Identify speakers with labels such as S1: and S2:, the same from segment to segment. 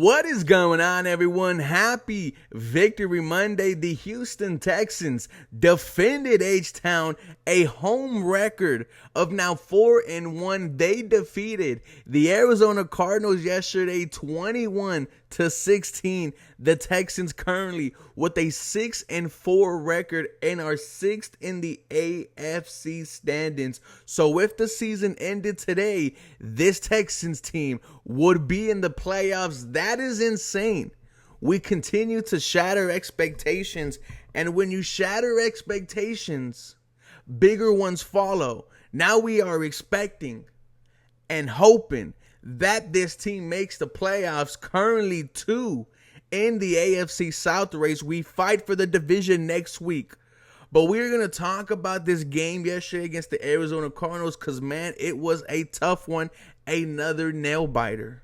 S1: What is going on, everyone? Happy Victory Monday. The Houston Texans defended H-Town, a home record of now 4-1. They defeated the Arizona Cardinals yesterday 21-16. The Texans currently with a 6-4 record and are 6th in the AFC standings. So if the season ended today, this Texans team would be in the playoffs. That is insane. We continue to shatter expectations, and when you shatter expectations, bigger ones follow. Now we are expecting and hoping that this team makes the playoffs, currently 2 in the AFC South race. We fight for the division next week. But we're going to talk about this game yesterday against the Arizona Cardinals because, man, it was a tough one. Another nail biter.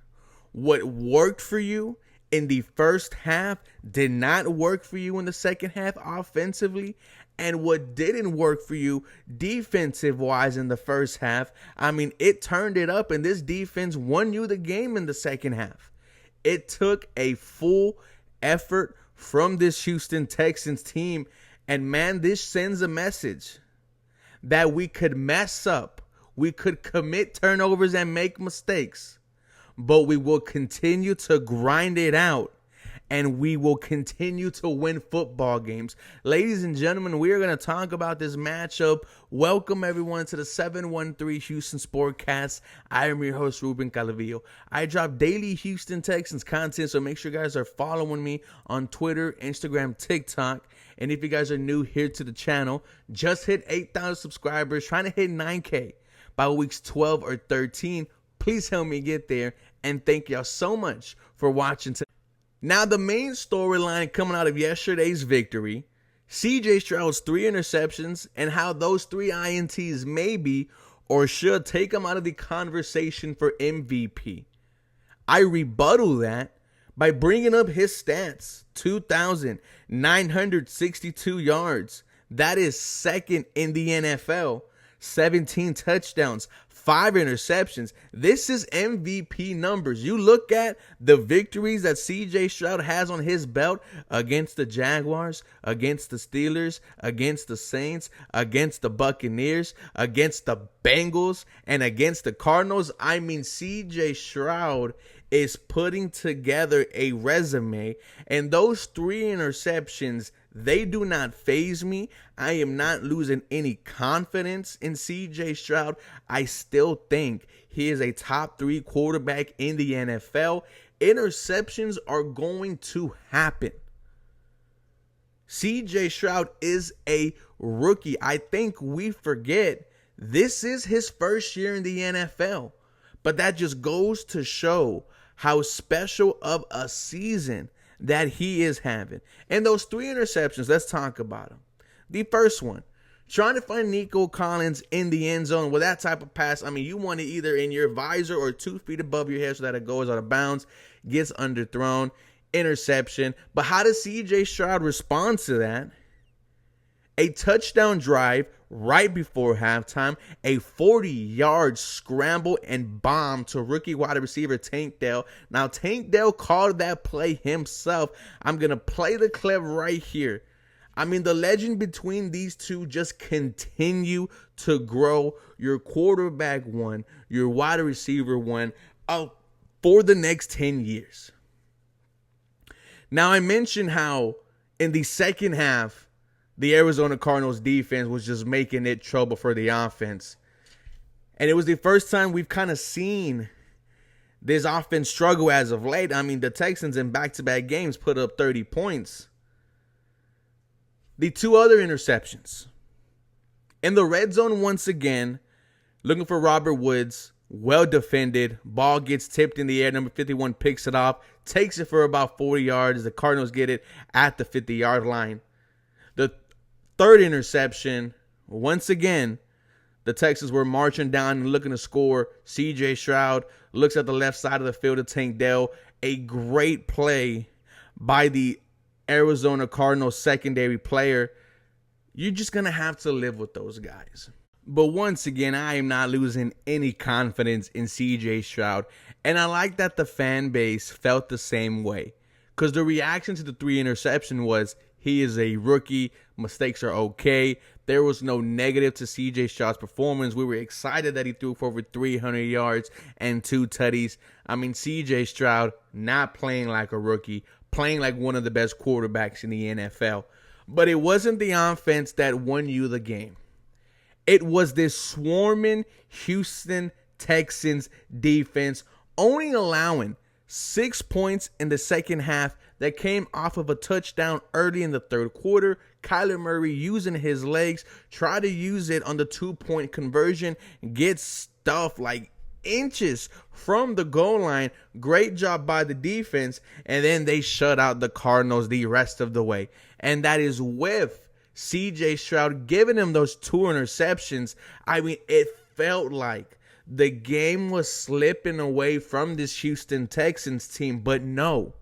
S1: What worked for you in the first half did not work for you in the second half offensively. And what didn't work for you defensive-wise in the first half, it turned it up, and this defense won you the game in the second half. It took a full effort from this Houston Texans team. And, man, this sends a message that we could mess up. We could commit turnovers and make mistakes. But we will continue to grind it out. And we will continue to win football games. Ladies and gentlemen, we are going to talk about this matchup. Welcome, everyone, to the 713 Houston Sportcast. I am your host, Ruben Calavillo. I drop daily Houston Texans content, so make sure you guys are following me on Twitter, Instagram, TikTok. And if you guys are new here to the channel, just hit 8,000 subscribers, trying to hit 9K by weeks 12 or 13. Please help me get there. And thank y'all so much for watching today. Now, the main storyline coming out of yesterday's victory, CJ Stroud's 3 interceptions and how those 3 INTs maybe or should take him out of the conversation for MVP. I rebuttal that by bringing up his stats: 2,962 yards. That is second in the NFL. 17 touchdowns, 5 interceptions. This is MVP numbers. You look at the victories that CJ Stroud has on his belt against the Jaguars, against the Steelers, against the Saints, against the Buccaneers, against the Bengals, and against the Cardinals. CJ Stroud is putting together a resume, and those 3 interceptions, they do not faze me. I am not losing any confidence in CJ Stroud. I still think he is a top 3 quarterback in the NFL. Interceptions are going to happen. CJ Stroud is a rookie. I think we forget this is his first year in the NFL, but that just goes to show how special of a season that he is having. And those 3 interceptions, let's talk about them. The first one, trying to find Nico Collins in the end zone with that type of pass. You want it either in your visor or 2 feet above your head so that it goes out of bounds, gets underthrown, interception. But how does CJ Stroud respond to that? A touchdown drive right before halftime, a 40-yard scramble and bomb to rookie wide receiver Tank Dell. Now, Tank Dell called that play himself. I'm going to play the clip right here. The legend between these two just continue to grow. Your quarterback one, your wide receiver one, for the next 10 years. Now, I mentioned how in the second half, the Arizona Cardinals defense was just making it trouble for the offense. And it was the first time we've kind of seen this offense struggle as of late. The Texans in back-to-back games put up 30 points. The 2 other interceptions. In the red zone once again, looking for Robert Woods. Well defended. Ball gets tipped in the air. Number 51 picks it off. Takes it for about 40 yards. The Cardinals get it at the 50-yard line. The 3rd interception, once again, the Texans were marching down and looking to score. CJ Stroud looks at the left side of the field to Tank Dell. A great play by the Arizona Cardinals secondary player. You're just going to have to live with those guys. But once again, I am not losing any confidence in CJ Stroud. And I like that the fan base felt the same way. Because the reaction to the 3 interception was, he is a rookie, mistakes are okay. There was no negative to CJ Stroud's performance. We were excited that he threw for over 300 yards and 2 tutties. I mean, CJ Stroud not playing like a rookie, playing like one of the best quarterbacks in the NFL. But it wasn't the offense that won you the game. It was this swarming Houston Texans defense only allowing 6 points in the second half that came off of a touchdown early in the third quarter. Kyler Murray using his legs, try to use it on the 2-point conversion, gets stuffed like inches from the goal line. Great job by the defense, and then they shut out the Cardinals the rest of the way. And that is with CJ Stroud giving him those 2 interceptions. I mean, it felt like the game was slipping away from this Houston Texans team, but no.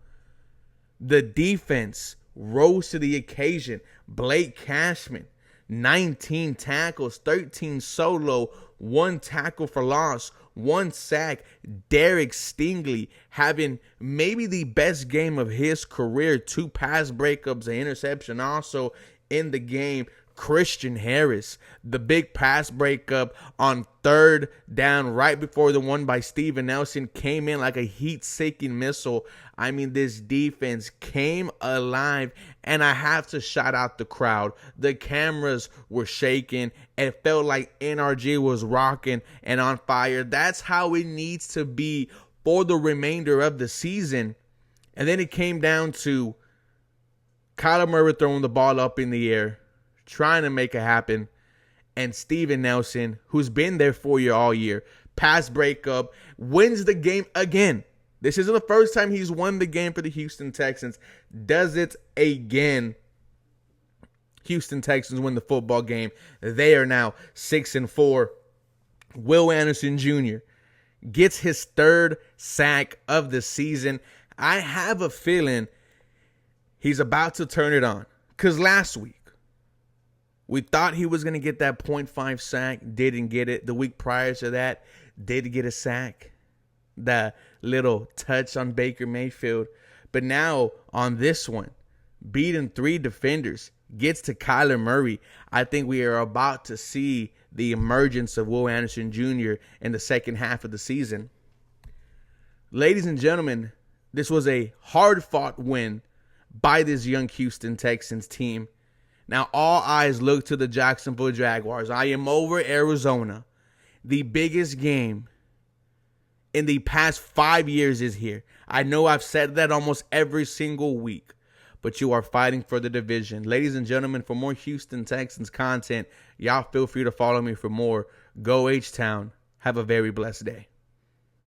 S1: The defense rose to the occasion. Blake Cashman, 19 tackles, 13 solo, 1 tackle for loss, 1 sack. Derek Stingley having maybe the best game of his career. 2 pass breakups, an interception also in the game. Christian Harris, the big pass breakup on 3rd down right before the one by Steven Nelson, came in like a heat-seeking missile. I mean, this defense came alive, and I have to shout out the crowd. The cameras were shaking. It felt like NRG was rocking and on fire. That's how it needs to be for the remainder of the season. And then it came down to Kyler Murray throwing the ball up in the air, trying to make it happen, and Steven Nelson, who's been there for you all year, pass breakup, wins the game again. This isn't the first time he's won the game for the Houston Texans. Does it again. Houston Texans win the football game. They are now 6-4. Will Anderson Jr. gets his 3rd sack of the season. I have a feeling he's about to turn it on. Because last week, we thought he was going to get that 0.5 sack. Didn't get it. The week prior to that, did get a sack. The little touch on Baker Mayfield. But now on this one, beating 3 defenders, gets to Kyler Murray. I think we are about to see the emergence of Will Anderson Jr. in the second half of the season. Ladies and gentlemen, this was a hard-fought win by this young Houston Texans team. Now, all eyes look to the Jacksonville Jaguars. I am over Arizona. The biggest game in the past 5 years is here. I know I've said that almost every single week, but you are fighting for the division. Ladies and gentlemen, for more Houston Texans content, y'all feel free to follow me for more. Go H-Town. Have a very blessed day.